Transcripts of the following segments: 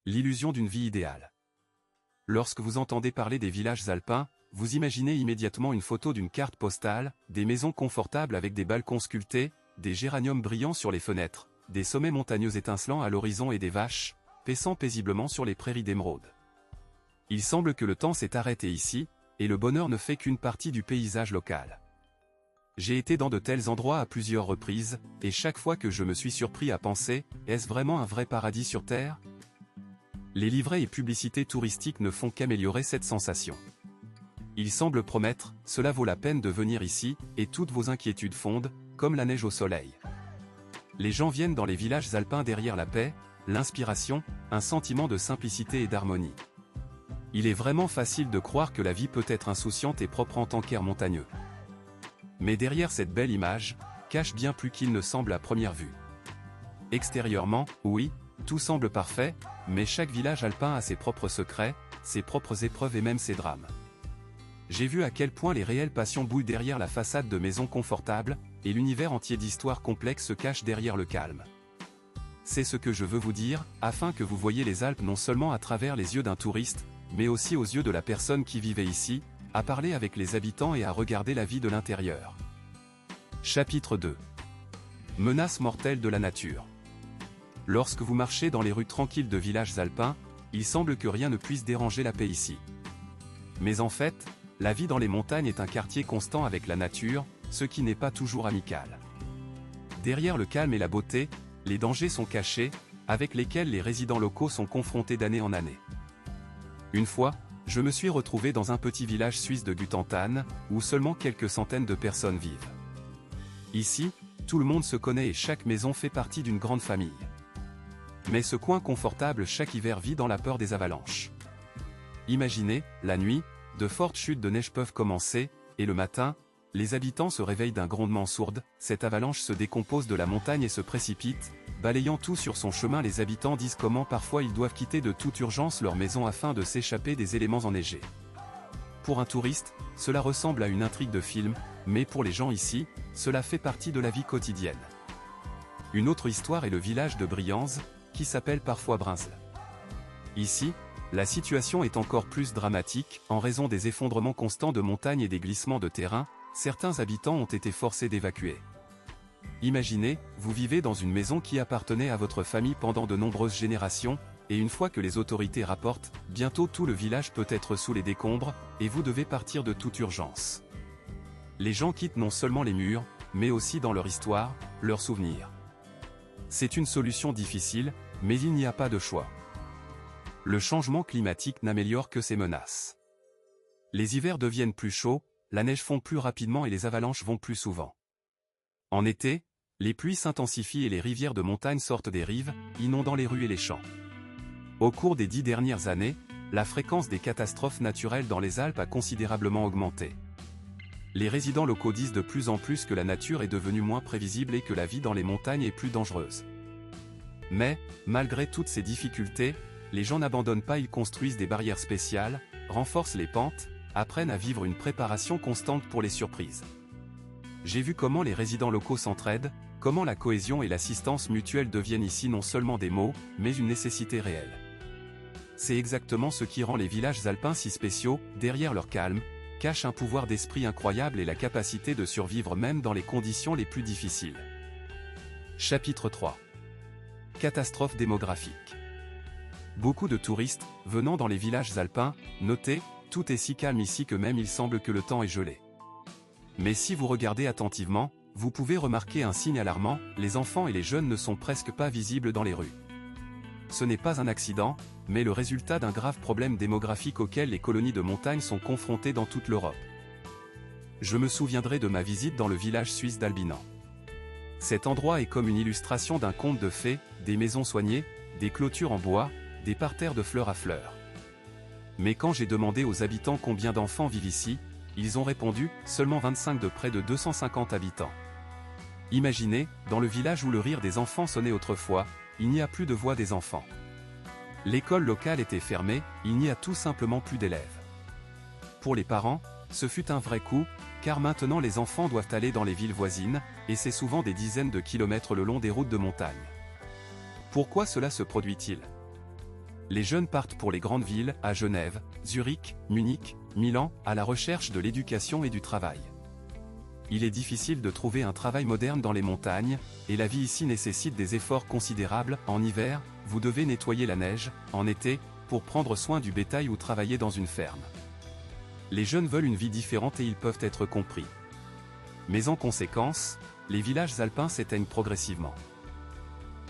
L'illusion d'une vie idéale. Lorsque vous entendez parler des villages alpins, vous imaginez immédiatement une photo d'une carte postale, des maisons confortables avec des balcons sculptés, des géraniums brillants sur les fenêtres, des sommets montagneux étincelants à l'horizon et des vaches, paissant paisiblement sur les prairies d'émeraude. Il semble que le temps s'est arrêté ici, et le bonheur ne fait qu'une partie du paysage local. J'ai été dans de tels endroits à plusieurs reprises, et chaque fois que je me suis surpris à penser, est-ce vraiment un vrai paradis sur Terre ? Les livrets et publicités touristiques ne font qu'améliorer cette sensation. Il semble promettre, cela vaut la peine de venir ici, et toutes vos inquiétudes fondent, comme la neige au soleil. Les gens viennent dans les villages alpins derrière la paix, l'inspiration, un sentiment de simplicité et d'harmonie. Il est vraiment facile de croire que la vie peut être insouciante et propre en tant qu'air montagneux. Mais derrière cette belle image, cache bien plus qu'il ne semble à première vue. Extérieurement, oui, tout semble parfait, mais chaque village alpin a ses propres secrets, ses propres épreuves et même ses drames. J'ai vu à quel point les réelles passions bouillent derrière la façade de maisons confortables, et l'univers entier d'histoires complexes se cache derrière le calme. C'est ce que je veux vous dire, afin que vous voyiez les Alpes non seulement à travers les yeux d'un touriste, mais aussi aux yeux de la personne qui vivait ici, à parler avec les habitants et à regarder la vie de l'intérieur. Chapitre 2. Menaces mortelles de la nature. Lorsque vous marchez dans les rues tranquilles de villages alpins, il semble que rien ne puisse déranger la paix ici. Mais en fait, la vie dans les montagnes est un quartier constant avec la nature, ce qui n'est pas toujours amical. Derrière le calme et la beauté, les dangers sont cachés, avec lesquels les résidents locaux sont confrontés d'année en année. Une fois, je me suis retrouvé dans un petit village suisse de Guttentane, où seulement quelques centaines de personnes vivent. Ici, tout le monde se connaît et chaque maison fait partie d'une grande famille. Mais ce coin confortable chaque hiver vit dans la peur des avalanches. Imaginez, la nuit, de fortes chutes de neige peuvent commencer, et le matin, les habitants se réveillent d'un grondement sourd, cette avalanche se décompose de la montagne et se précipite, balayant tout sur son chemin. Les habitants disent comment parfois ils doivent quitter de toute urgence leur maison afin de s'échapper des éléments enneigés. Pour un touriste, cela ressemble à une intrigue de film, mais pour les gens ici, cela fait partie de la vie quotidienne. Une autre histoire est le village de Brianz, qui s'appelle parfois Brinzel. Ici, la situation est encore plus dramatique, en raison des effondrements constants de montagnes et des glissements de terrain, certains habitants ont été forcés d'évacuer. Imaginez, vous vivez dans une maison qui appartenait à votre famille pendant de nombreuses générations, et une fois que les autorités rapportent, bientôt tout le village peut être sous les décombres, et vous devez partir de toute urgence. Les gens quittent non seulement les murs, mais aussi dans leur histoire, leurs souvenirs. C'est une solution difficile, mais il n'y a pas de choix. Le changement climatique n'améliore que ces menaces. Les hivers deviennent plus chauds, la neige fond plus rapidement et les avalanches vont plus souvent. En été, les pluies s'intensifient et les rivières de montagne sortent des rives, inondant les rues et les champs. Au cours des 10 dernières années, la fréquence des catastrophes naturelles dans les Alpes a considérablement augmenté. Les résidents locaux disent de plus en plus que la nature est devenue moins prévisible et que la vie dans les montagnes est plus dangereuse. Mais, malgré toutes ces difficultés, les gens n'abandonnent pas, ils construisent des barrières spéciales, renforcent les pentes, apprennent à vivre une préparation constante pour les surprises. J'ai vu comment les résidents locaux s'entraident, comment la cohésion et l'assistance mutuelle deviennent ici non seulement des mots, mais une nécessité réelle. C'est exactement ce qui rend les villages alpins si spéciaux, derrière leur calme, cache un pouvoir d'esprit incroyable et la capacité de survivre même dans les conditions les plus difficiles. Chapitre 3. Catastrophe démographique. Beaucoup de touristes, venant dans les villages alpins, notez, tout est si calme ici que même il semble que le temps est gelé. Mais si vous regardez attentivement, vous pouvez remarquer un signe alarmant, les enfants et les jeunes ne sont presque pas visibles dans les rues. Ce n'est pas un accident, mais le résultat d'un grave problème démographique auquel les colonies de montagne sont confrontées dans toute l'Europe. Je me souviendrai de ma visite dans le village suisse d'Albinan. Cet endroit est comme une illustration d'un conte de fées, des maisons soignées, des clôtures en bois, des parterres de fleurs à fleurs. Mais quand j'ai demandé aux habitants combien d'enfants vivent ici, ils ont répondu, seulement 25 de près de 250 habitants. Imaginez, dans le village où le rire des enfants sonnait autrefois, il n'y a plus de voix des enfants. L'école locale était fermée, il n'y a tout simplement plus d'élèves. Pour les parents, ce fut un vrai coup, car maintenant les enfants doivent aller dans les villes voisines, et c'est souvent des dizaines de kilomètres le long des routes de montagne. Pourquoi cela se produit-il ? les jeunes partent pour les grandes villes, à Genève, Zurich, Munich, Milan, à la recherche de l'éducation et du travail. Il est difficile de trouver un travail moderne dans les montagnes, et la vie ici nécessite des efforts considérables. En hiver, vous devez nettoyer la neige, en été, pour prendre soin du bétail ou travailler dans une ferme. Les jeunes veulent une vie différente et ils peuvent être compris. Mais en conséquence, les villages alpins s'éteignent progressivement.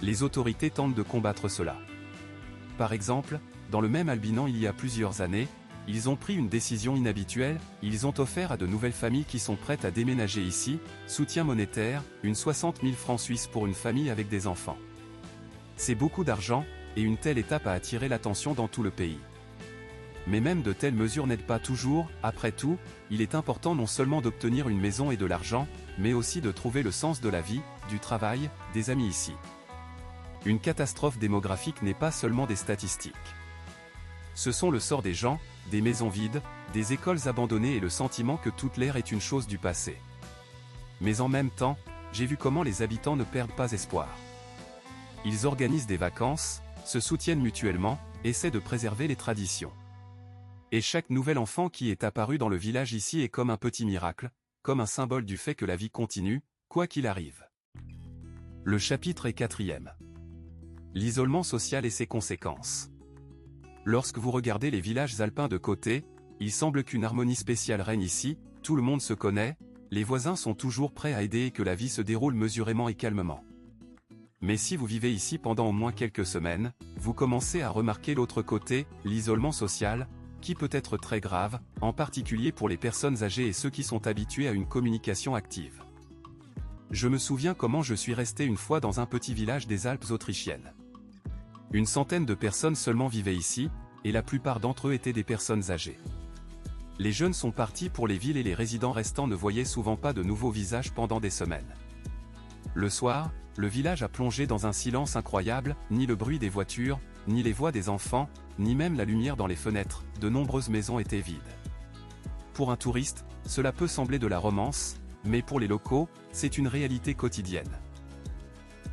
Les autorités tentent de combattre cela. Par exemple, dans le même Albinan il y a plusieurs années, ils ont pris une décision inhabituelle, ils ont offert à de nouvelles familles qui sont prêtes à déménager ici, soutien monétaire, une 60 000 francs suisses pour une famille avec des enfants. C'est beaucoup d'argent, et une telle étape a attiré l'attention dans tout le pays. Mais même de telles mesures n'aident pas toujours. Après tout, il est important non seulement d'obtenir une maison et de l'argent, mais aussi de trouver le sens de la vie, du travail, des amis ici. Une catastrophe démographique n'est pas seulement des statistiques. Ce sont le sort des gens, des maisons vides, des écoles abandonnées et le sentiment que toute l'ère est une chose du passé. Mais en même temps, j'ai vu comment les habitants ne perdent pas espoir. Ils organisent des vacances, se soutiennent mutuellement, essaient de préserver les traditions. Et chaque nouvel enfant qui est apparu dans le village ici est comme un petit miracle, comme un symbole du fait que la vie continue, quoi qu'il arrive. Le chapitre est 4e. L'isolement social et ses conséquences. Lorsque vous regardez les villages alpins de côté, il semble qu'une harmonie spéciale règne ici, tout le monde se connaît, les voisins sont toujours prêts à aider et que la vie se déroule mesurément et calmement. Mais si vous vivez ici pendant au moins quelques semaines, vous commencez à remarquer l'autre côté, l'isolement social, qui peut être très grave, en particulier pour les personnes âgées et ceux qui sont habitués à une communication active. Je me souviens comment je suis resté une fois dans un petit village des Alpes autrichiennes. Une centaine de personnes seulement vivaient ici, et la plupart d'entre eux étaient des personnes âgées. Les jeunes sont partis pour les villes et les résidents restants ne voyaient souvent pas de nouveaux visages pendant des semaines. Le soir, le village a plongé dans un silence incroyable, ni le bruit des voitures, ni les voix des enfants, ni même la lumière dans les fenêtres, de nombreuses maisons étaient vides. Pour un touriste, cela peut sembler de la romance, mais pour les locaux, c'est une réalité quotidienne.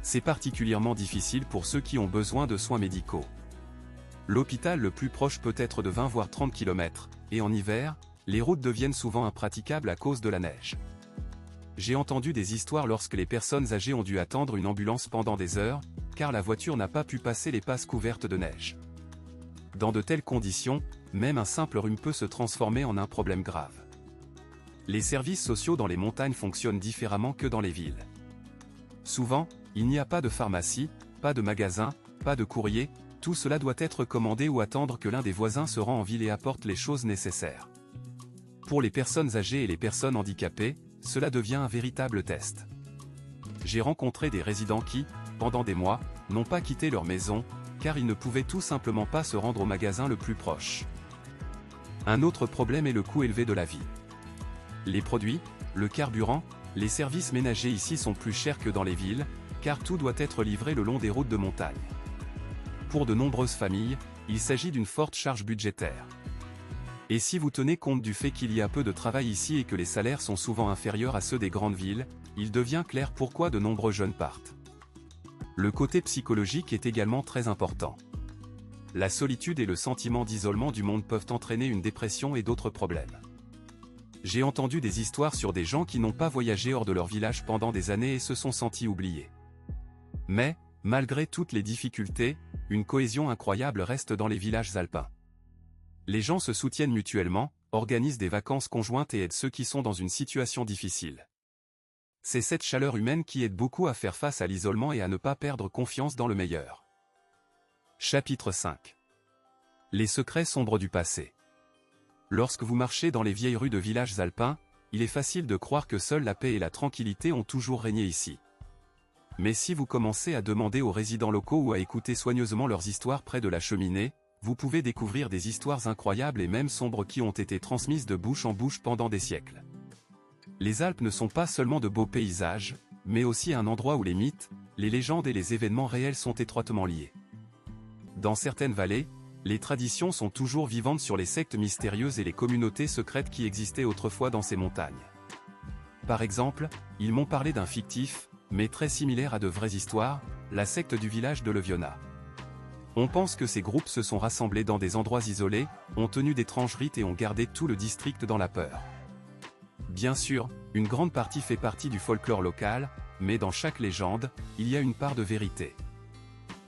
C'est particulièrement difficile pour ceux qui ont besoin de soins médicaux. L'hôpital le plus proche peut être de 20 voire 30 km, et en hiver, les routes deviennent souvent impraticables à cause de la neige. J'ai entendu des histoires lorsque les personnes âgées ont dû attendre une ambulance pendant des heures, car la voiture n'a pas pu passer les passes couvertes de neige. Dans de telles conditions, même un simple rhume peut se transformer en un problème grave. Les services sociaux dans les montagnes fonctionnent différemment que dans les villes. Souvent, il n'y a pas de pharmacie, pas de magasin, pas de courrier, tout cela doit être commandé ou attendre que l'un des voisins se rend en ville et apporte les choses nécessaires. Pour les personnes âgées et les personnes handicapées, cela devient un véritable test. J'ai rencontré des résidents qui, pendant des mois, n'ont pas quitté leur maison, car ils ne pouvaient tout simplement pas se rendre au magasin le plus proche. Un autre problème est le coût élevé de la vie. Les produits, le carburant, les services ménagers ici sont plus chers que dans les villes, car tout doit être livré le long des routes de montagne. Pour de nombreuses familles, il s'agit d'une forte charge budgétaire. Et si vous tenez compte du fait qu'il y a peu de travail ici et que les salaires sont souvent inférieurs à ceux des grandes villes, il devient clair pourquoi de nombreux jeunes partent. Le côté psychologique est également très important. La solitude et le sentiment d'isolement du monde peuvent entraîner une dépression et d'autres problèmes. J'ai entendu des histoires sur des gens qui n'ont pas voyagé hors de leur village pendant des années et se sont sentis oubliés. Mais, malgré toutes les difficultés, une cohésion incroyable reste dans les villages alpins. Les gens se soutiennent mutuellement, organisent des vacances conjointes et aident ceux qui sont dans une situation difficile. C'est cette chaleur humaine qui aide beaucoup à faire face à l'isolement et à ne pas perdre confiance dans le meilleur. Chapitre 5. Les secrets sombres du passé. Lorsque vous marchez dans les vieilles rues de villages alpins, il est facile de croire que seule la paix et la tranquillité ont toujours régné ici. Mais si vous commencez à demander aux résidents locaux ou à écouter soigneusement leurs histoires près de la cheminée, vous pouvez découvrir des histoires incroyables et même sombres qui ont été transmises de bouche en bouche pendant des siècles. Les Alpes ne sont pas seulement de beaux paysages, mais aussi un endroit où les mythes, les légendes et les événements réels sont étroitement liés. Dans certaines vallées, les traditions sont toujours vivantes sur les sectes mystérieuses et les communautés secrètes qui existaient autrefois dans ces montagnes. Par exemple, ils m'ont parlé d'un fictif, mais très similaire à de vraies histoires, la secte du village de Leviona. On pense que ces groupes se sont rassemblés dans des endroits isolés, ont tenu d'étranges rites et ont gardé tout le district dans la peur. Bien sûr, une grande partie fait partie du folklore local, mais dans chaque légende, il y a une part de vérité.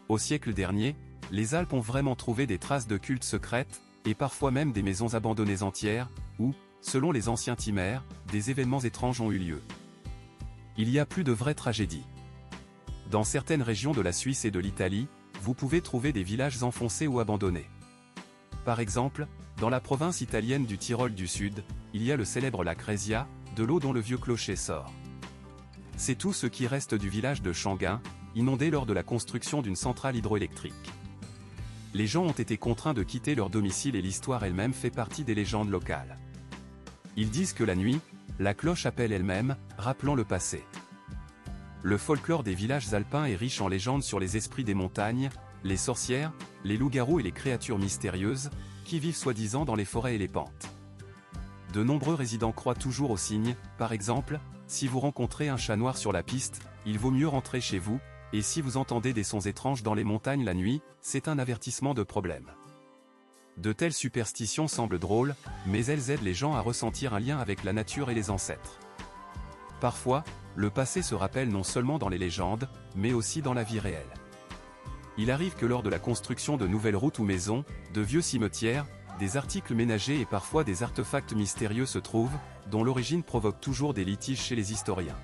Au siècle dernier, les Alpes ont vraiment trouvé des traces de cultes secrètes, et parfois même des maisons abandonnées entières, où, selon les anciens Timers, des événements étranges ont eu lieu. Il y a plus de vraies tragédies. Dans certaines régions de la Suisse et de l'Italie, vous pouvez trouver des villages enfoncés ou abandonnés. Par exemple, dans la province italienne du Tyrol du Sud, il y a le célèbre lac Resia, de l'eau dont le vieux clocher sort. C'est tout ce qui reste du village de Changuin, inondé lors de la construction d'une centrale hydroélectrique. Les gens ont été contraints de quitter leur domicile et l'histoire elle-même fait partie des légendes locales. Ils disent que la nuit, la cloche appelle elle-même, rappelant le passé. Le folklore des villages alpins est riche en légendes sur les esprits des montagnes, les sorcières, les loups-garous et les créatures mystérieuses, qui vivent soi-disant dans les forêts et les pentes. De nombreux résidents croient toujours aux signes, par exemple, si vous rencontrez un chat noir sur la piste, il vaut mieux rentrer chez vous, et si vous entendez des sons étranges dans les montagnes la nuit, c'est un avertissement de problème. De telles superstitions semblent drôles, mais elles aident les gens à ressentir un lien avec la nature et les ancêtres. Parfois, le passé se rappelle non seulement dans les légendes, mais aussi dans la vie réelle. Il arrive que lors de la construction de nouvelles routes ou maisons, de vieux cimetières, des articles ménagers et parfois des artefacts mystérieux se trouvent, dont l'origine provoque toujours des litiges chez les historiens.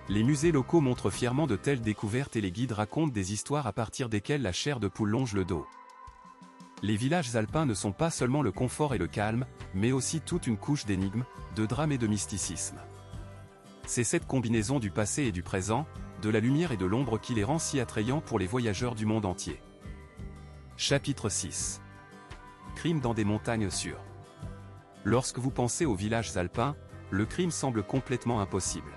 Les musées locaux montrent fièrement de telles découvertes et les guides racontent des histoires à partir desquelles la chair de poule longe le dos. Les villages alpins ne sont pas seulement le confort et le calme, mais aussi toute une couche d'énigmes, de drame et de mysticisme. C'est cette combinaison du passé et du présent, de la lumière et de l'ombre qui les rend si attrayants pour les voyageurs du monde entier. Chapitre 6. Crime dans des montagnes sûres. Lorsque vous pensez aux villages alpins, le crime semble complètement impossible.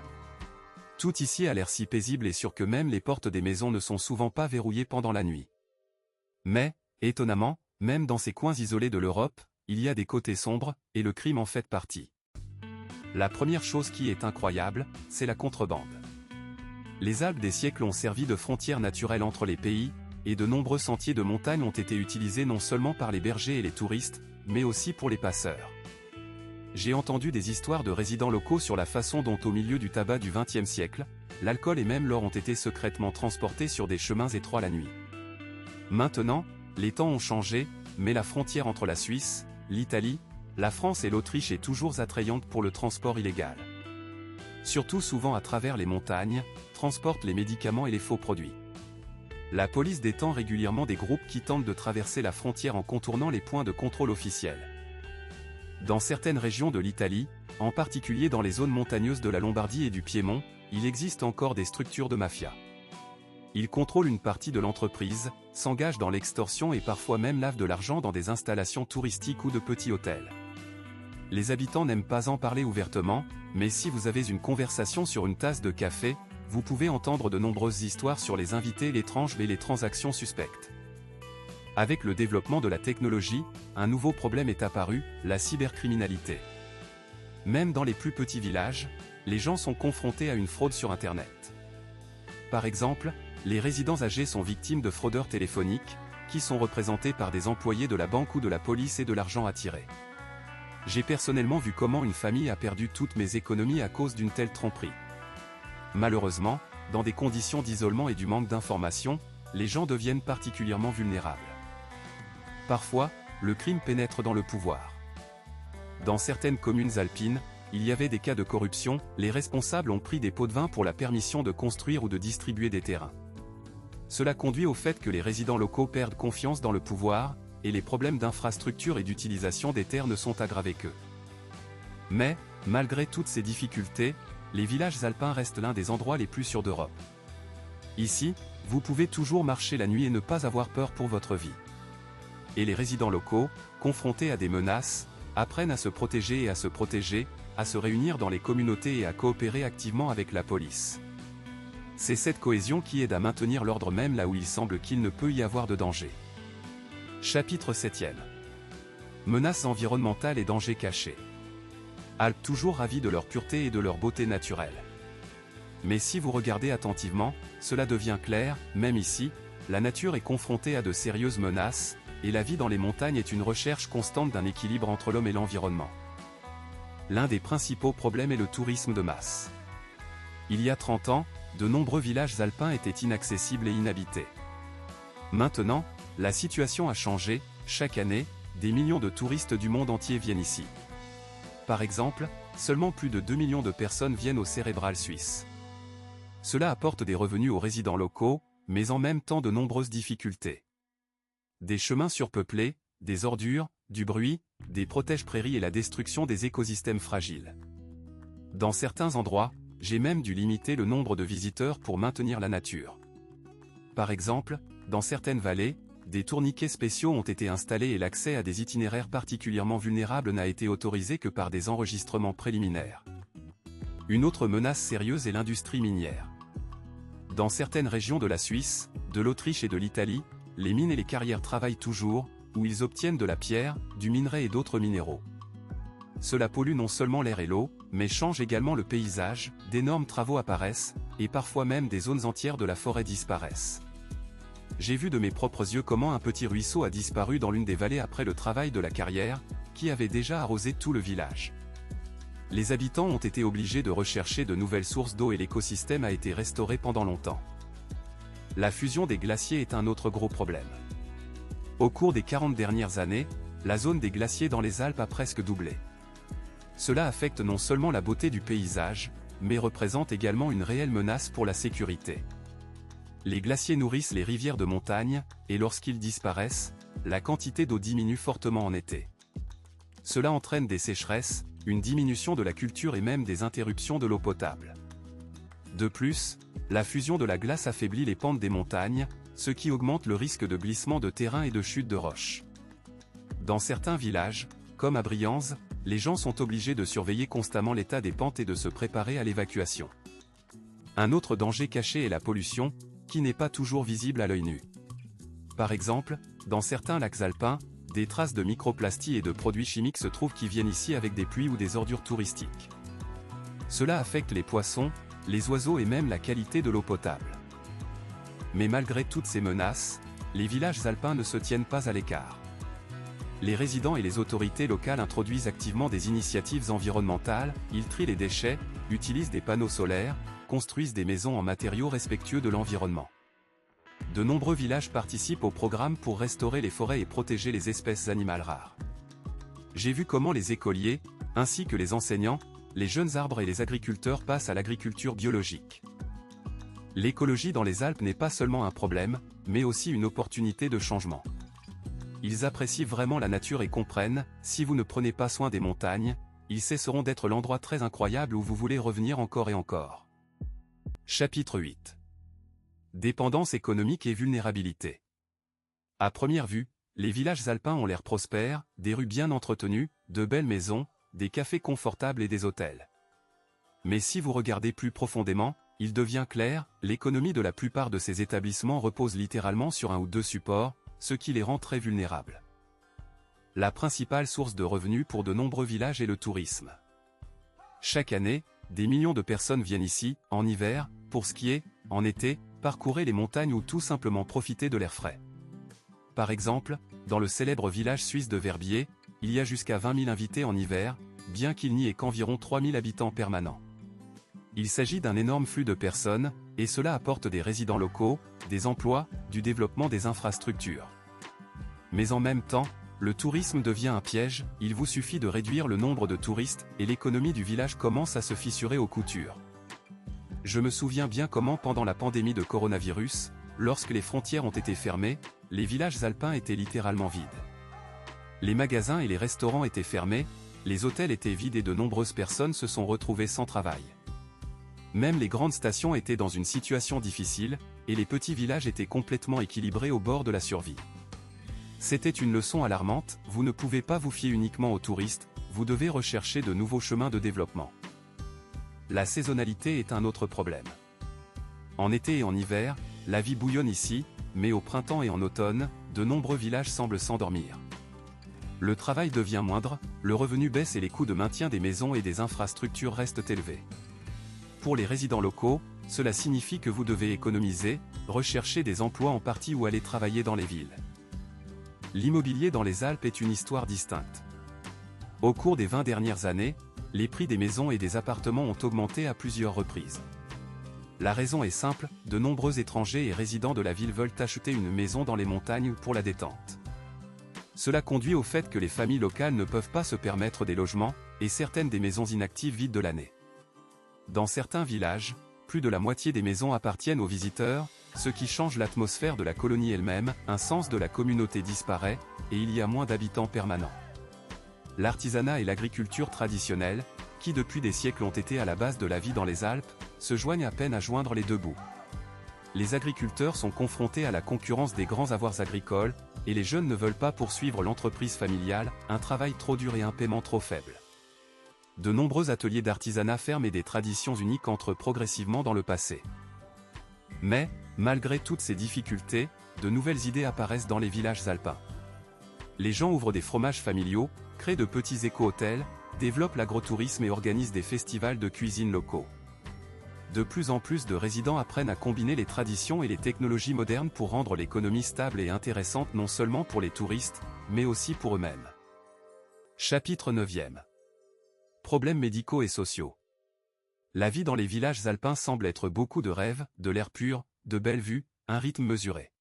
Tout ici a l'air si paisible et sûr que même les portes des maisons ne sont souvent pas verrouillées pendant la nuit. Mais, étonnamment, même dans ces coins isolés de l'Europe, il y a des côtés sombres, et le crime en fait partie. La première chose qui est incroyable, c'est la contrebande. Les Alpes des siècles ont servi de frontière naturelle entre les pays, et de nombreux sentiers de montagne ont été utilisés non seulement par les bergers et les touristes, mais aussi pour les passeurs. J'ai entendu des histoires de résidents locaux sur la façon dont au milieu du tabac du XXe siècle, l'alcool et même l'or ont été secrètement transportés sur des chemins étroits la nuit. Maintenant, les temps ont changé, mais la frontière entre la Suisse, l'Italie, la France et l'Autriche est toujours attrayante pour le transport illégal. Surtout souvent à travers les montagnes, transportent les médicaments et les faux produits. La police détend régulièrement des groupes qui tentent de traverser la frontière en contournant les points de contrôle officiels. Dans certaines régions de l'Italie, en particulier dans les zones montagneuses de la Lombardie et du Piémont, il existe encore des structures de mafia. Ils contrôlent une partie de l'entreprise, s'engagent dans l'extorsion et parfois même lavent de l'argent dans des installations touristiques ou de petits hôtels. Les habitants n'aiment pas en parler ouvertement, mais si vous avez une conversation sur une tasse de café, vous pouvez entendre de nombreuses histoires sur les invités l'étrange et les transactions suspectes. Avec le développement de la technologie, un nouveau problème est apparu, la cybercriminalité. Même dans les plus petits villages, les gens sont confrontés à une fraude sur Internet. Par exemple, les résidents âgés sont victimes de fraudeurs téléphoniques, qui sont représentés par des employés de la banque ou de la police et de l'argent à tirer. J'ai personnellement vu comment une famille a perdu toutes mes économies à cause d'une telle tromperie. Malheureusement, dans des conditions d'isolement et du manque d'information, les gens deviennent particulièrement vulnérables. Parfois, le crime pénètre dans le pouvoir. Dans certaines communes alpines, il y avait des cas de corruption, les responsables ont pris des pots de vin pour la permission de construire ou de distribuer des terrains. Cela conduit au fait que les résidents locaux perdent confiance dans le pouvoir, et les problèmes d'infrastructure et d'utilisation des terres ne sont aggravés qu'eux. Mais, malgré toutes ces difficultés, les villages alpins restent l'un des endroits les plus sûrs d'Europe. Ici, vous pouvez toujours marcher la nuit et ne pas avoir peur pour votre vie. Et les résidents locaux, confrontés à des menaces, apprennent à se protéger et à se protéger, à se réunir dans les communautés et à coopérer activement avec la police. C'est cette cohésion qui aide à maintenir l'ordre même là où il semble qu'il ne peut y avoir de danger. Chapitre 7. Menaces environnementales et dangers cachés. Alpes toujours ravis de leur pureté et de leur beauté naturelle. Mais si vous regardez attentivement, cela devient clair, même ici, la nature est confrontée à de sérieuses menaces, et la vie dans les montagnes est une recherche constante d'un équilibre entre l'homme et l'environnement. L'un des principaux problèmes est le tourisme de masse. Il y a 30 ans, de nombreux villages alpins étaient inaccessibles et inhabités. Maintenant, la situation a changé, chaque année, des millions de touristes du monde entier viennent ici. Par exemple, seulement plus de 2 millions de personnes viennent au Cérébral suisse. Cela apporte des revenus aux résidents locaux, mais en même temps de nombreuses difficultés. Des chemins surpeuplés, des ordures, du bruit, des protèges-prairies et la destruction des écosystèmes fragiles. Dans certains endroits, j'ai même dû limiter le nombre de visiteurs pour maintenir la nature. Par exemple, dans certaines vallées, des tourniquets spéciaux ont été installés et l'accès à des itinéraires particulièrement vulnérables n'a été autorisé que par des enregistrements préliminaires. Une autre menace sérieuse est l'industrie minière. Dans certaines régions de la Suisse, de l'Autriche et de l'Italie, les mines et les carrières travaillent toujours, où ils obtiennent de la pierre, du minerai et d'autres minéraux. Cela pollue non seulement l'air et l'eau, mais change également le paysage, d'énormes travaux apparaissent, et parfois même des zones entières de la forêt disparaissent. J'ai vu de mes propres yeux comment un petit ruisseau a disparu dans l'une des vallées après le travail de la carrière, qui avait déjà arrosé tout le village. Les habitants ont été obligés de rechercher de nouvelles sources d'eau et l'écosystème a été restauré pendant longtemps. La fusion des glaciers est un autre gros problème. Au cours des 40 dernières années, la zone des glaciers dans les Alpes a presque doublé. Cela affecte non seulement la beauté du paysage, mais représente également une réelle menace pour la sécurité. Les glaciers nourrissent les rivières de montagne, et lorsqu'ils disparaissent, la quantité d'eau diminue fortement en été. Cela entraîne des sécheresses, une diminution de la culture et même des interruptions de l'eau potable. De plus, la fusion de la glace affaiblit les pentes des montagnes, ce qui augmente le risque de glissement de terrain et de chute de roches. Dans certains villages, comme à Brienz, les gens sont obligés de surveiller constamment l'état des pentes et de se préparer à l'évacuation. Un autre danger caché est la pollution, qui n'est pas toujours visible à l'œil nu. Par exemple, dans certains lacs alpins, des traces de microplasties et de produits chimiques se trouvent qui viennent ici avec des pluies ou des ordures touristiques. Cela affecte les poissons, les oiseaux et même la qualité de l'eau potable. Mais malgré toutes ces menaces, les villages alpins ne se tiennent pas à l'écart. Les résidents et les autorités locales introduisent activement des initiatives environnementales, ils trient les déchets, utilisent des panneaux solaires, construisent des maisons en matériaux respectueux de l'environnement. De nombreux villages participent au programme pour restaurer les forêts et protéger les espèces animales rares. J'ai vu comment les écoliers, ainsi que les enseignants, les jeunes arbres et les agriculteurs passent à l'agriculture biologique. L'écologie dans les Alpes n'est pas seulement un problème, mais aussi une opportunité de changement. Ils apprécient vraiment la nature et comprennent, si vous ne prenez pas soin des montagnes, ils cesseront d'être l'endroit très incroyable où vous voulez revenir encore et encore. Chapitre 8. Dépendance économique et vulnérabilité. À première vue, les villages alpins ont l'air prospères, des rues bien entretenues, de belles maisons, des cafés confortables et des hôtels. Mais si vous regardez plus profondément, il devient clair, l'économie de la plupart de ces établissements repose littéralement sur un ou deux supports, ce qui les rend très vulnérables. La principale source de revenus pour de nombreux villages est le tourisme. Chaque année, des millions de personnes viennent ici, en hiver, pour skier, en été, parcourir les montagnes ou tout simplement profiter de l'air frais. Par exemple, dans le célèbre village suisse de Verbier, il y a jusqu'à 20 000 invités en hiver, bien qu'il n'y ait qu'environ 3 000 habitants permanents. Il s'agit d'un énorme flux de personnes, et cela apporte des résidents locaux, des emplois, du développement des infrastructures. Mais en même temps, le tourisme devient un piège, il vous suffit de réduire le nombre de touristes, et l'économie du village commence à se fissurer aux coutures. Je me souviens bien comment pendant la pandémie de coronavirus, lorsque les frontières ont été fermées, les villages alpins étaient littéralement vides. Les magasins et les restaurants étaient fermés, les hôtels étaient vides et de nombreuses personnes se sont retrouvées sans travail. Même les grandes stations étaient dans une situation difficile, et les petits villages étaient complètement équilibrés au bord de la survie. C'était une leçon alarmante, vous ne pouvez pas vous fier uniquement aux touristes, vous devez rechercher de nouveaux chemins de développement. La saisonnalité est un autre problème. En été et en hiver, la vie bouillonne ici, mais au printemps et en automne, de nombreux villages semblent s'endormir. Le travail devient moindre, le revenu baisse et les coûts de maintien des maisons et des infrastructures restent élevés. Pour les résidents locaux, cela signifie que vous devez économiser, rechercher des emplois en partie ou aller travailler dans les villes. L'immobilier dans les Alpes est une histoire distincte. Au cours des 20 dernières années, les prix des maisons et des appartements ont augmenté à plusieurs reprises. La raison est simple, de nombreux étrangers et résidents de la ville veulent acheter une maison dans les montagnes pour la détente. Cela conduit au fait que les familles locales ne peuvent pas se permettre des logements, et certaines des maisons inactives vides de l'année. Dans certains villages, plus de la moitié des maisons appartiennent aux visiteurs, ce qui change l'atmosphère de la colonie elle-même, un sens de la communauté disparaît, et il y a moins d'habitants permanents. L'artisanat et l'agriculture traditionnelle, qui depuis des siècles ont été à la base de la vie dans les Alpes, se joignent à peine à joindre les deux bouts. Les agriculteurs sont confrontés à la concurrence des grands avoirs agricoles, et les jeunes ne veulent pas poursuivre l'entreprise familiale, un travail trop dur et un paiement trop faible. De nombreux ateliers d'artisanat ferment et des traditions uniques entrent progressivement dans le passé. Mais, malgré toutes ces difficultés, de nouvelles idées apparaissent dans les villages alpins. Les gens ouvrent des fromages familiaux, créent de petits éco-hôtels, développent l'agrotourisme et organisent des festivals de cuisine locaux. De plus en plus de résidents apprennent à combiner les traditions et les technologies modernes pour rendre l'économie stable et intéressante non seulement pour les touristes, mais aussi pour eux-mêmes. Chapitre 9e. Problèmes médicaux et sociaux. La vie dans les villages alpins semble être beaucoup de rêves, de l'air pur, de belles vues, un rythme mesuré.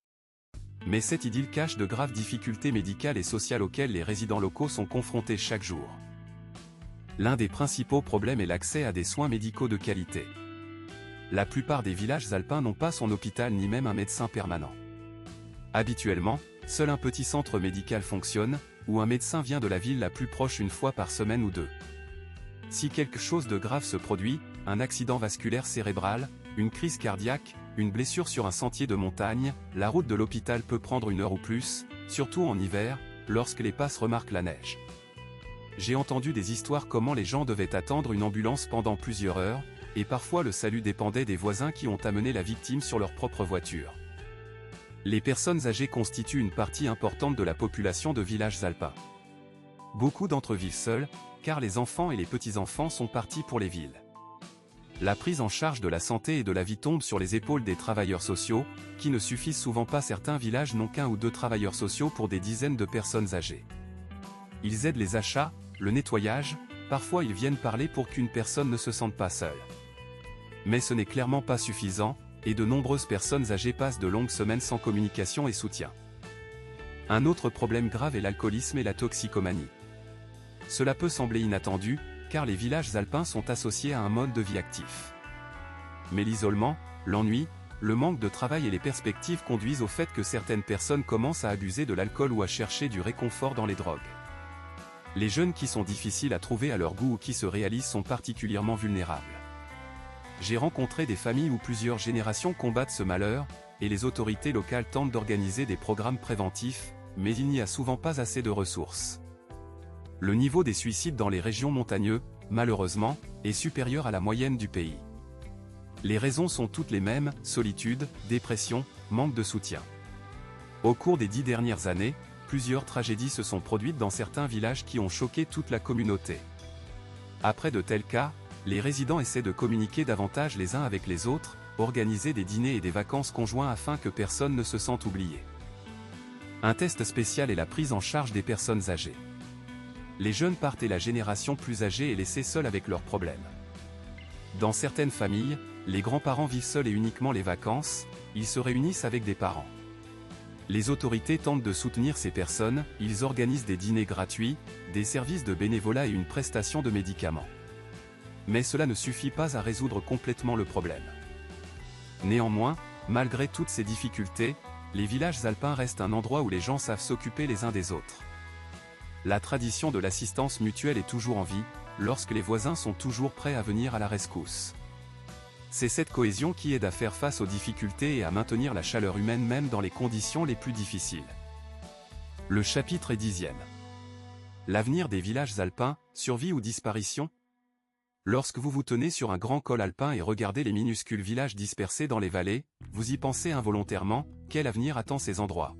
Mais cette idylle cache de graves difficultés médicales et sociales auxquelles les résidents locaux sont confrontés chaque jour. L'un des principaux problèmes est l'accès à des soins médicaux de qualité. La plupart des villages alpins n'ont pas son hôpital ni même un médecin permanent. Habituellement, seul un petit centre médical fonctionne, où un médecin vient de la ville la plus proche une fois par semaine ou deux. Si quelque chose de grave se produit, un accident vasculaire cérébral, une crise cardiaque, une blessure sur un sentier de montagne, la route de l'hôpital peut prendre 1 heure ou plus, surtout en hiver, lorsque les passes remarquent la neige. J'ai entendu des histoires comment les gens devaient attendre une ambulance pendant plusieurs heures, et parfois le salut dépendait des voisins qui ont amené la victime sur leur propre voiture. Les personnes âgées constituent une partie importante de la population de villages alpins. Beaucoup d'entre eux vivent seuls, car les enfants et les petits-enfants sont partis pour les villes. La prise en charge de la santé et de la vie tombe sur les épaules des travailleurs sociaux, qui ne suffisent souvent pas. Certains villages n'ont qu'1 ou 2 travailleurs sociaux pour des dizaines de personnes âgées. Ils aident les achats, le nettoyage, parfois ils viennent parler pour qu'une personne ne se sente pas seule. Mais ce n'est clairement pas suffisant, et de nombreuses personnes âgées passent de longues semaines sans communication et soutien. Un autre problème grave est l'alcoolisme et la toxicomanie. Cela peut sembler inattendu, car les villages alpins sont associés à un mode de vie actif. Mais l'isolement, l'ennui, le manque de travail et les perspectives conduisent au fait que certaines personnes commencent à abuser de l'alcool ou à chercher du réconfort dans les drogues. Les jeunes qui sont difficiles à trouver à leur goût ou qui se réalisent sont particulièrement vulnérables. J'ai rencontré des familles où plusieurs générations combattent ce malheur, et les autorités locales tentent d'organiser des programmes préventifs, mais il n'y a souvent pas assez de ressources. Le niveau des suicides dans les régions montagneuses, malheureusement, est supérieur à la moyenne du pays. Les raisons sont toutes les mêmes, solitude, dépression, manque de soutien. Au cours des 10 dernières années, plusieurs tragédies se sont produites dans certains villages qui ont choqué toute la communauté. Après de tels cas, les résidents essaient de communiquer davantage les uns avec les autres, organiser des dîners et des vacances conjoints afin que personne ne se sente oublié. Un test spécial est la prise en charge des personnes âgées. Les jeunes partent et la génération plus âgée est laissée seule avec leurs problèmes. Dans certaines familles, les grands-parents vivent seuls et uniquement les vacances, ils se réunissent avec des parents. Les autorités tentent de soutenir ces personnes, ils organisent des dîners gratuits, des services de bénévolat et une prestation de médicaments. Mais cela ne suffit pas à résoudre complètement le problème. Néanmoins, malgré toutes ces difficultés, les villages alpins restent un endroit où les gens savent s'occuper les uns des autres. La tradition de l'assistance mutuelle est toujours en vie, lorsque les voisins sont toujours prêts à venir à la rescousse. C'est cette cohésion qui aide à faire face aux difficultés et à maintenir la chaleur humaine même dans les conditions les plus difficiles. Le chapitre est 10e. L'avenir des villages alpins, survie ou disparition? Lorsque vous vous tenez sur un grand col alpin et regardez les minuscules villages dispersés dans les vallées, vous y pensez involontairement, quel avenir attend ces endroits?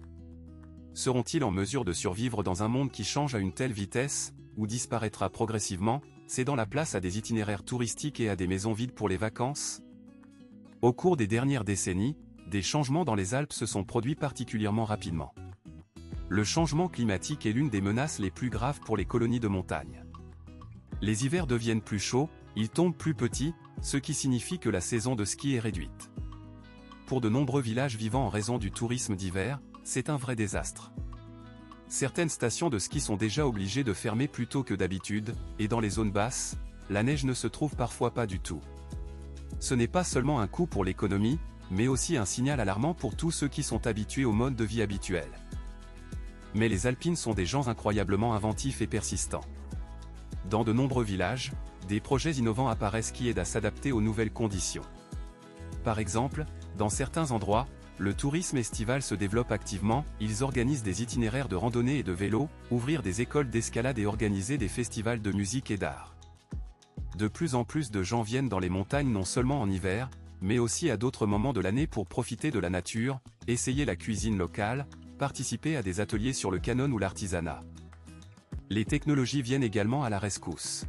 Seront-ils en mesure de survivre dans un monde qui change à une telle vitesse, ou disparaîtra progressivement, cédant la place à des itinéraires touristiques et à des maisons vides pour les vacances? Au cours des dernières décennies, des changements dans les Alpes se sont produits particulièrement rapidement. Le changement climatique est l'une des menaces les plus graves pour les colonies de montagne. Les hivers deviennent plus chauds, ils tombent plus petits, ce qui signifie que la saison de ski est réduite. Pour de nombreux villages vivant en raison du tourisme d'hiver, c'est un vrai désastre. Certaines stations de ski sont déjà obligées de fermer plus tôt que d'habitude, et dans les zones basses, la neige ne se trouve parfois pas du tout. Ce n'est pas seulement un coût pour l'économie, mais aussi un signal alarmant pour tous ceux qui sont habitués au mode de vie habituel. Mais les Alpines sont des gens incroyablement inventifs et persistants. Dans de nombreux villages, des projets innovants apparaissent qui aident à s'adapter aux nouvelles conditions. Par exemple, dans certains endroits, le tourisme estival se développe activement, ils organisent des itinéraires de randonnée et de vélo, ouvrir des écoles d'escalade et organiser des festivals de musique et d'art. De plus en plus de gens viennent dans les montagnes non seulement en hiver, mais aussi à d'autres moments de l'année pour profiter de la nature, essayer la cuisine locale, participer à des ateliers sur le canon ou l'artisanat. Les technologies viennent également à la rescousse.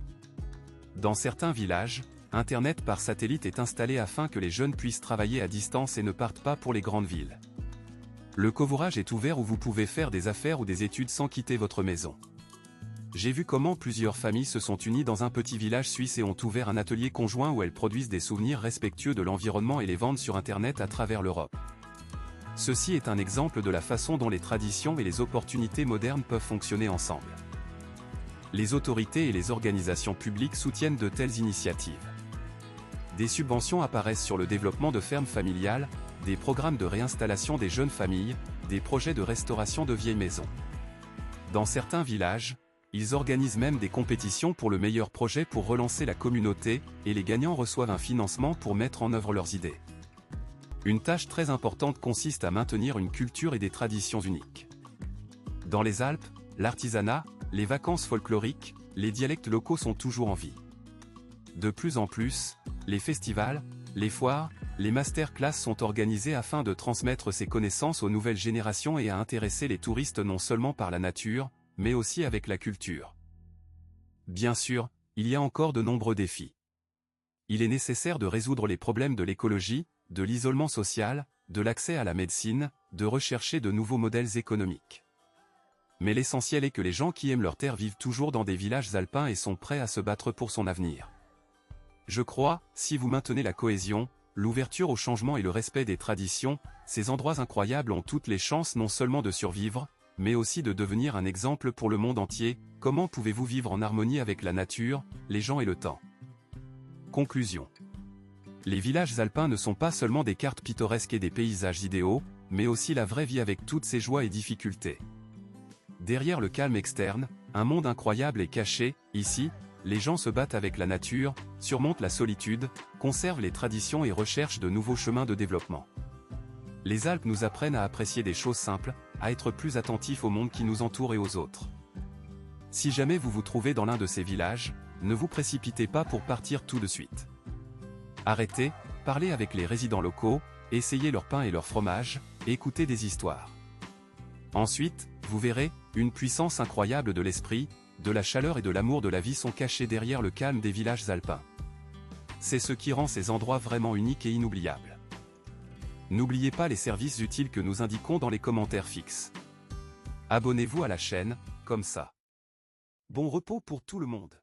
Dans certains villages, Internet par satellite est installé afin que les jeunes puissent travailler à distance et ne partent pas pour les grandes villes. Le covourage est ouvert où vous pouvez faire des affaires ou des études sans quitter votre maison. J'ai vu comment plusieurs familles se sont unies dans un petit village suisse et ont ouvert un atelier conjoint où elles produisent des souvenirs respectueux de l'environnement et les vendent sur Internet à travers l'Europe. Ceci est un exemple de la façon dont les traditions et les opportunités modernes peuvent fonctionner ensemble. Les autorités et les organisations publiques soutiennent de telles initiatives. Des subventions apparaissent sur le développement de fermes familiales, des programmes de réinstallation des jeunes familles, des projets de restauration de vieilles maisons. Dans certains villages, ils organisent même des compétitions pour le meilleur projet pour relancer la communauté, et les gagnants reçoivent un financement pour mettre en œuvre leurs idées. Une tâche très importante consiste à maintenir une culture et des traditions uniques. Dans les Alpes, l'artisanat, les vacances folkloriques, les dialectes locaux sont toujours en vie. De plus en plus, les festivals, les foires, les masterclass sont organisés afin de transmettre ces connaissances aux nouvelles générations et à intéresser les touristes non seulement par la nature, mais aussi avec la culture. Bien sûr, il y a encore de nombreux défis. Il est nécessaire de résoudre les problèmes de l'écologie, de l'isolement social, de l'accès à la médecine, de rechercher de nouveaux modèles économiques. Mais l'essentiel est que les gens qui aiment leur terre vivent toujours dans des villages alpins et sont prêts à se battre pour son avenir. Je crois, si vous maintenez la cohésion, l'ouverture au changement et le respect des traditions, ces endroits incroyables ont toutes les chances non seulement de survivre, mais aussi de devenir un exemple pour le monde entier. Comment pouvez-vous vivre en harmonie avec la nature, les gens et le temps? Conclusion. Les villages alpins ne sont pas seulement des cartes pittoresques et des paysages idéaux, mais aussi la vraie vie avec toutes ses joies et difficultés. Derrière le calme externe, un monde incroyable est caché. Ici, les gens se battent avec la nature, surmontent la solitude, conservent les traditions et recherchent de nouveaux chemins de développement. Les Alpes nous apprennent à apprécier des choses simples, à être plus attentifs au monde qui nous entoure et aux autres. Si jamais vous vous trouvez dans l'un de ces villages, ne vous précipitez pas pour partir tout de suite. Arrêtez, parlez avec les résidents locaux, essayez leur pain et leur fromage, et écoutez des histoires. Ensuite, vous verrez, une puissance incroyable de l'esprit, de la chaleur et de l'amour de la vie sont cachés derrière le calme des villages alpins. C'est ce qui rend ces endroits vraiment uniques et inoubliables. N'oubliez pas les services utiles que nous indiquons dans les commentaires fixes. Abonnez-vous à la chaîne, comme ça. Bon repos pour tout le monde.